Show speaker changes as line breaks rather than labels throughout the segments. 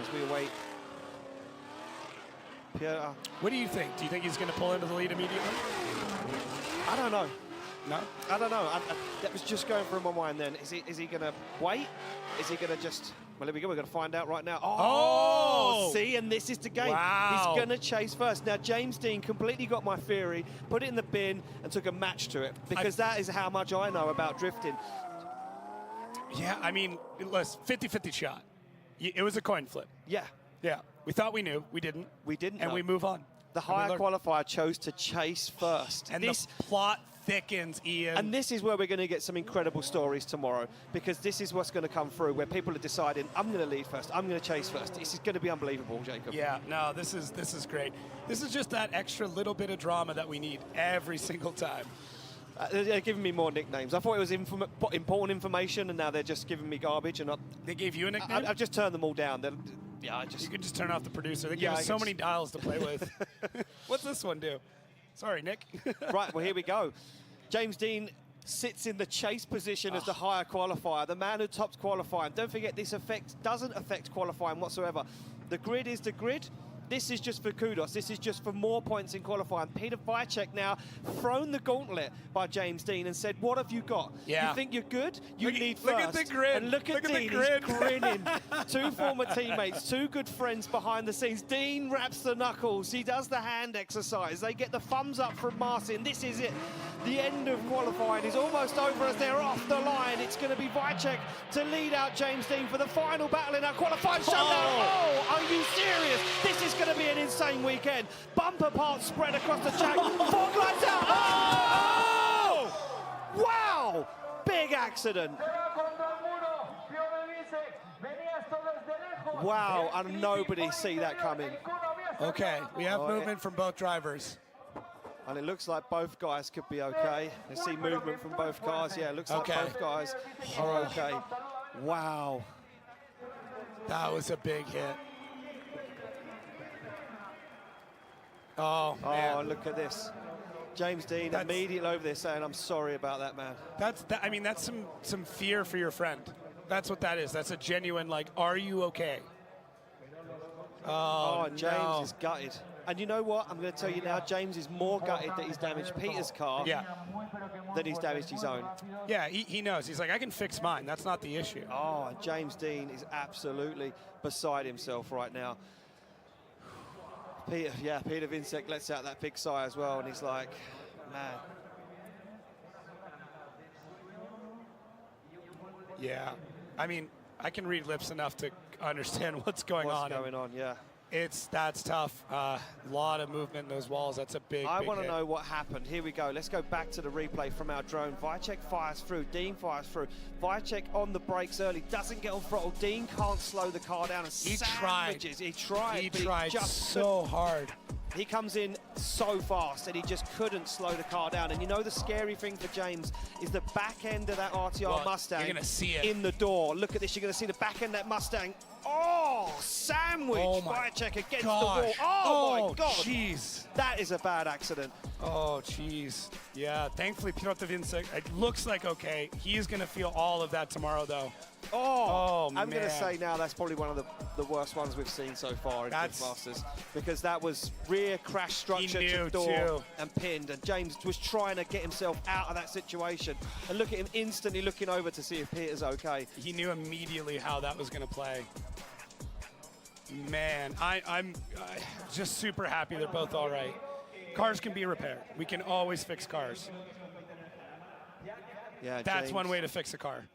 as we await Piotr.
What do you think? Do you think he's going to pull into the lead immediately?
I don't know.
No?
I don't know. That was just going through my mind then. Is he going to wait? Is he going to just... Well, here we go. We're going to find out right now. Oh! See, and this is the game.
Wow.
He's going to chase first. Now, James Deane completely got my theory, put it in the bin, and took a match to it, because that is how much I know about drifting.
Yeah, I mean, listen, 50-50 shot. It was a coin flip.
Yeah.
Yeah. We thought we knew. We didn't.
We didn't
And
know.
we move on.
The higher qualifier chose to chase first.
And the plot thickens, Ian.
And this is where we're going to get some incredible stories tomorrow, because this is what's going to come through, where people are deciding, I'm going to lead first, I'm going to chase first. This is going to be unbelievable, Jacob.
Yeah, no, this is great. This is just that extra little bit of drama that we need every single time.
They're giving me more nicknames. I thought it was important information, and now they're just giving me garbage. And
they gave you a nickname?
I've just turned them all down. Yeah,
You can just turn off the producer. They give us so many dials to play with. What's this one do? Sorry, Nick.
Right, well, here we go. James Deane sits in the chase position as the higher qualifier, the man who tops qualifying. Don't forget, this doesn't affect qualifying whatsoever. The grid is the grid. This is just for kudos. This is just for more points in qualifying. Piotr Wiecek now thrown the gauntlet by James Deane and said, what have you got?
Yeah.
You think you're good? You lead first.
Look at the grid.
And look at Deane, he's grinning. Two former teammates, two good friends behind the scenes. Deane wraps the knuckles. He does the hand exercise. They get the thumbs up from Martin. This is it. The end of qualifying is almost over as they're off the line. It's going to be Wiecek to lead out James Deane for the final battle in our qualifying showdown. Oh, are you serious? This is going to be an insane weekend. Bumper parts spread across the track. Fog lights out. Oh! Wow! Big accident. Wow, and nobody see that coming.
Okay, we have movement from both drivers.
And it looks like both guys could be okay. You see movement from both cars. Yeah, it looks like both guys are okay. Wow.
That was a big hit. Oh, man.
Oh, look at this. James Deane immediately over there saying, I'm sorry about that, man.
I mean, that's some fear for your friend. That's what that is. That's a genuine, like, are you okay?
Oh, James is gutted. And you know what? I'm going to tell you now, James is more gutted that he's damaged Peter's car than he's damaged his own.
Yeah, he knows. He's like, I can fix mine. That's not the issue.
Oh, and James Deane is absolutely beside himself right now. Piotr Wiecek lets out that big sigh as well, and he's like, man.
Yeah, I mean, I can read lips enough to understand what's going on.
What's going on, yeah.
That's tough. Lot of movement in those walls. That's a big
I want to
hit.
know what happened. Here we go. Let's go back to the replay from our drone. Wiecek fires through. Deane fires through. Wiecek on the brakes early. Doesn't get on throttle. Deane can't slow the car down. And
He tried.
He tried.
He tried so hard.
He comes in so fast and he just couldn't slow the car down. And you know the scary thing for James is the back end of that RTR Mustang.
You're going to see it
in the door. Look at this. You're going to see the back end of that Mustang. Oh, sandwich. Wiecek against the wall. Oh, my God.
Jeez.
That is a bad accident.
Oh, jeez. Yeah, thankfully, Piotr Wiecek, it looks like okay. He's going to feel all of that tomorrow, though.
Oh,
man.
I'm going to say now that's probably one of the worst ones we've seen so far in Drift Masters, because that was rear crash structure to the door and pinned, and James was trying to get himself out of that situation. And look at him instantly looking over to see if Peter's okay.
He knew immediately how that was going to play. Man, I'm just super happy they're both all right. Cars can be repaired. We can always fix cars.
Yeah,
that's
James.
one way to fix a car.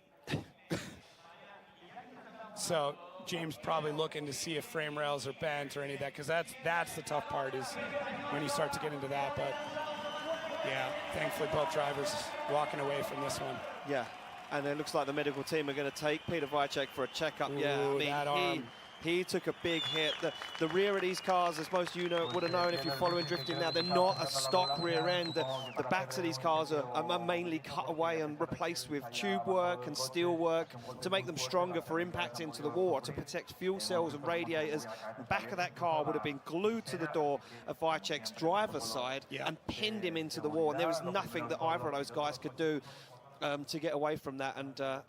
So James probably looking to see if frame rails are bent or any of that, because that's the tough part, is when you start to get into that. But yeah, thankfully both drivers walking away from this one.
Yeah, and it looks like the medical team are going to take Piotr Wiecek for a checkup.
Ooh,
yeah, I mean,
that arm.
He took a big hit. The rear of these cars, as most of you would have known if you're following drifting now, they're not a stock rear end. The backs of these cars are mainly cut away and replaced with tube work and steel work to make them stronger for impact into the wall, or to protect fuel cells and radiators. The back of that car would have been glued to the door of Wiecek's driver's side and pinned him into the wall. And there was nothing that either of those guys could do to get away from that. And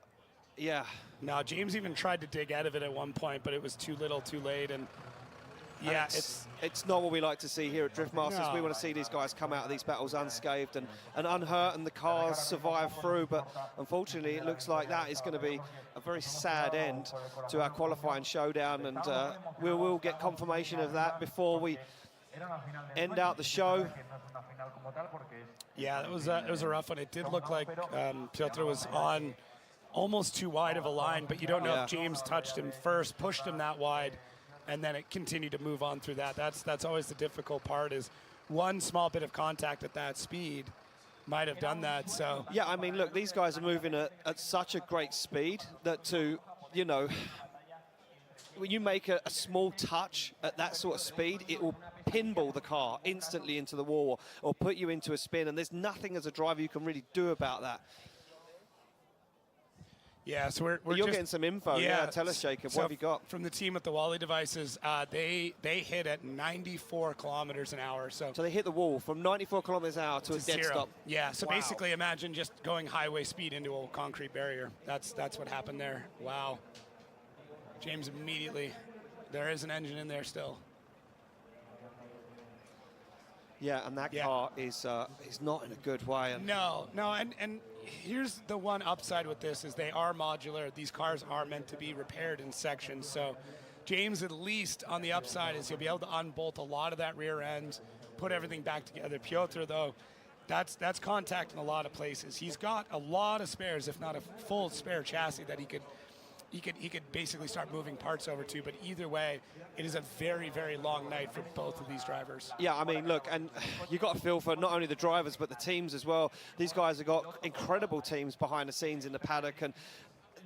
Yeah.
No, James even tried to dig out of it at one point, but it was too little, too late, and yeah,
it's not what we like to see here at Drift Masters.
No.
We want to see these guys come out of these battles unscathed and unhurt, and the cars survive through. But unfortunately, it looks like that is going to be a very sad end to our qualifying showdown, and we will get confirmation of that before we end out the show.
Yeah, it was a rough one. It did look like Piotr was on almost too wide of a line, but you don't know if James touched him first, pushed him that wide, and then it continued to move on through that. That's always the difficult part, is one small bit of contact at that speed might have done that. So
yeah, I mean, look, these guys are moving at such a great speed that when you make a small touch at that sort of speed, it will pinball the car instantly into the wall or put you into a spin, and there's nothing as a driver you can really do about that.
Yeah, so we're
you're
just
getting some info. Yeah, tell us, Jacob.
So
what have you got?
From the team at the Wally devices, they hit at 94 kilometers an hour. So
they hit the wall from 94 kilometers an hour to a dead
zero.
stop.
Yeah, so
wow.
basically imagine just going highway speed into a concrete barrier. That's what happened there. Wow. James immediately, there is an engine in there still.
Yeah, and that car is not in a good way. And
no, and here's the one upside with this is they are modular. These cars are meant to be repaired in sections. So James, at least on the upside, is he'll be able to unbolt a lot of that rear end, put everything back together. Piotr, though, that's contact in a lot of places. He's got a lot of spares, if not a full spare chassis that he could basically start moving parts over to, but either way, it is a very, very long night for both of these drivers.
Yeah, I mean, look, and you got a feel for not only the drivers, but the teams as well. These guys have got incredible teams behind the scenes in the paddock, and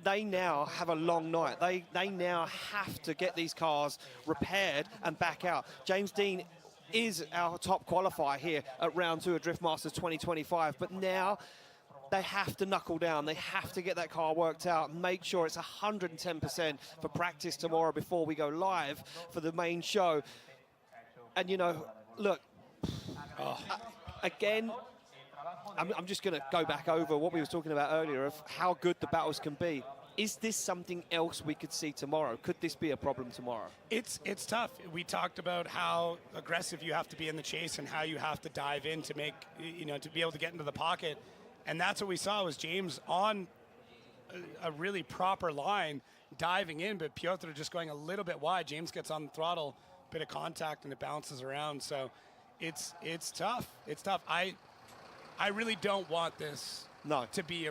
they now have a long night. They now have to get these cars repaired and back out. James Deane is our top qualifier here at round 2 of Drift Masters 2025, but now they have to knuckle down. They have to get that car worked out and make sure it's 110% for practice tomorrow before we go live for the main show. And, look, again, I'm just going to go back over what we were talking about earlier of how good the battles can be. Is this something else we could see tomorrow? Could this be a problem tomorrow?
It's tough. We talked about how aggressive you have to be in the chase and how you have to dive in to make, to be able to get into the pocket. And that's what we saw was James on a really proper line diving in, but Piotr just going a little bit wide. James gets on the throttle, bit of contact, and it bounces around. So it's tough. It's tough. I really don't want this to be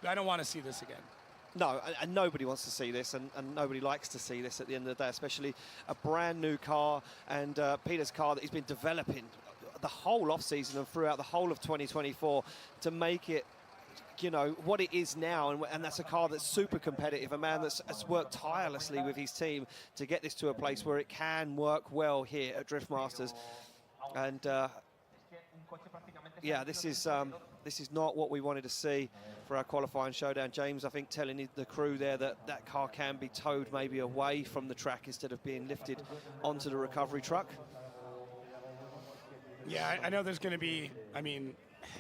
I don't want to see this again.
No, and nobody wants to see this, and nobody likes to see this at the end of the day, especially a brand new car and Peter's car that he's been developing the whole off-season and throughout the whole of 2024 to make it, what it is now. And that's a car that's super competitive, a man that's worked tirelessly with his team to get this to a place where it can work well here at Drift Masters. And yeah, this is not what we wanted to see for our qualifying showdown. James, I think, telling the crew there that car can be towed maybe away from the track instead of being lifted onto the recovery truck.
Yeah, I know there's going to be,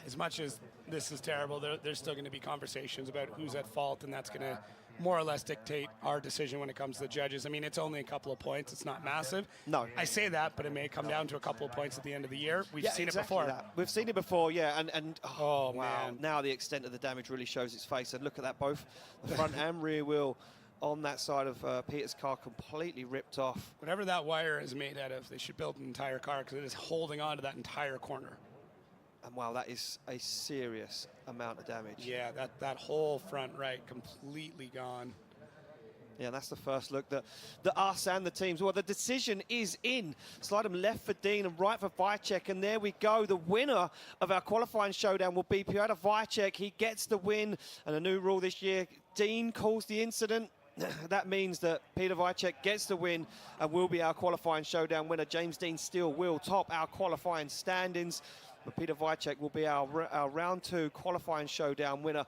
as much as this is terrible, there's still going to be conversations about who's at fault, and that's going to more or less dictate our decision when it comes to the judges. It's only a couple of points. It's not massive.
No.
I say that, but it may come down to a couple of points at the end of the year. We've seen it before.
We've seen it before, yeah. And
oh,
wow,
man.
Now the extent of the damage really shows its face. And look at that, both the front and rear wheel on that side of Peter's car completely ripped off.
Whatever that wire is made out of, they should build an entire car because it is holding on to that entire corner.
And wow, that is a serious amount of damage.
Yeah, that whole front right completely gone.
Yeah, that's the first look that us and the teams. Well, the decision is in. Slide them left for Deane and right for Wiecek, and there we go. The winner of our qualifying showdown will be Piotr Wiecek. He gets the win, and a new rule this year, Deane calls the incident. That means that Piotr Wiecek gets the win and will be our qualifying showdown winner. James Deane still will top our qualifying standings, but Piotr Wiecek will be our round 2 qualifying showdown winner.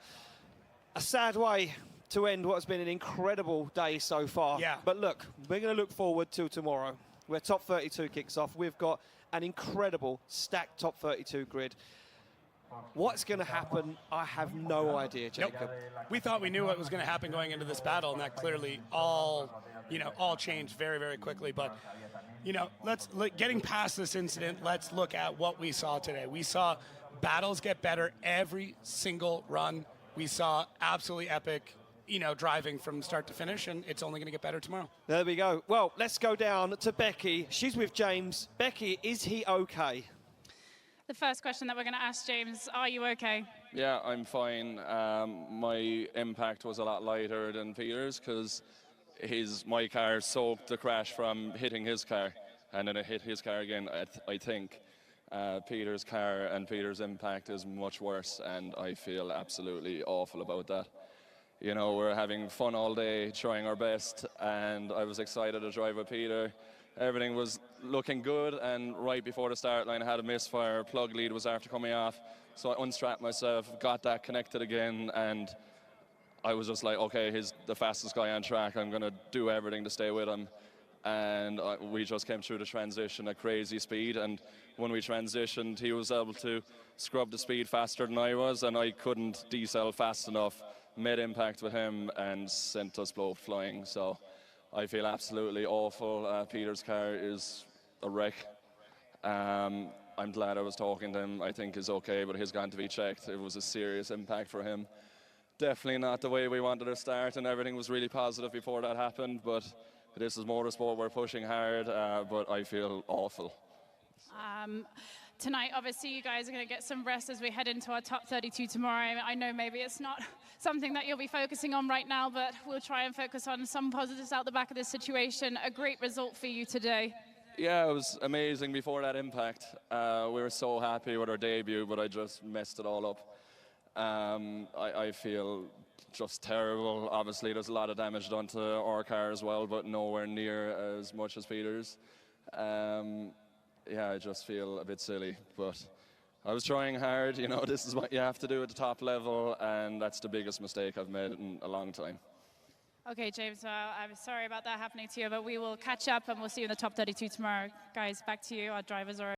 A sad way to end what has been an incredible day so far.
Yeah.
But look, we're going to look forward to tomorrow, where top 32 kicks off. We've got an incredible stacked top 32 grid. What's going to happen? I have no idea, Jacob.
Nope. We thought we knew what was going to happen going into this battle, and that clearly all changed very, very quickly. But, getting past this incident, let's look at what we saw today. We saw battles get better every single run. We saw absolutely epic, driving from start to finish, and it's only going to get better tomorrow.
There we go. Well, let's go down to Becky. She's with James. Becky, is he okay?
The first question that we're going to ask James, are you okay?
Yeah, I'm fine. My impact was a lot lighter than Peter's because my car soaked the crash from hitting his car, and then it hit his car again. I think Peter's car and Peter's impact is much worse, and I feel absolutely awful about that. We're having fun all day, trying our best, and I was excited to drive with Peter. Everything was looking good, and right before the start line I had a misfire. Plug lead was after coming off, so I unstrapped myself, got that connected again, and I was just like, okay, he's the fastest guy on track. I'm going to do everything to stay with him. And we just came through the transition at crazy speed, and when we transitioned, he was able to scrub the speed faster than I was, and I couldn't decel fast enough. Made impact with him and sent us both flying. So I feel absolutely awful. Peter's car is a wreck. I'm glad I was talking to him. I think he's okay, but he's going to be checked. It was a serious impact for him. Definitely not the way we wanted to start, and everything was really positive before that happened, but this is motorsport. We're pushing hard, but I feel awful.
Tonight, obviously, you guys are going to get some rest as we head into our top 32 tomorrow. I know maybe it's not something that you'll be focusing on right now, but we'll try and focus on some positives out the back of this situation. A great result for you today.
Yeah, it was amazing before that impact. We were so happy with our debut, but I just messed it all up. I feel just terrible. Obviously, there's a lot of damage done to our car as well, but nowhere near as much as Peter's. Yeah, I just feel a bit silly, but I was trying hard. This is what you have to do at the top level, and that's the biggest mistake I've made in a long time.
Okay, James, I'm sorry about that happening to you, but we will catch up and we'll see you in the top 32 tomorrow. Guys, back to you. Our drivers are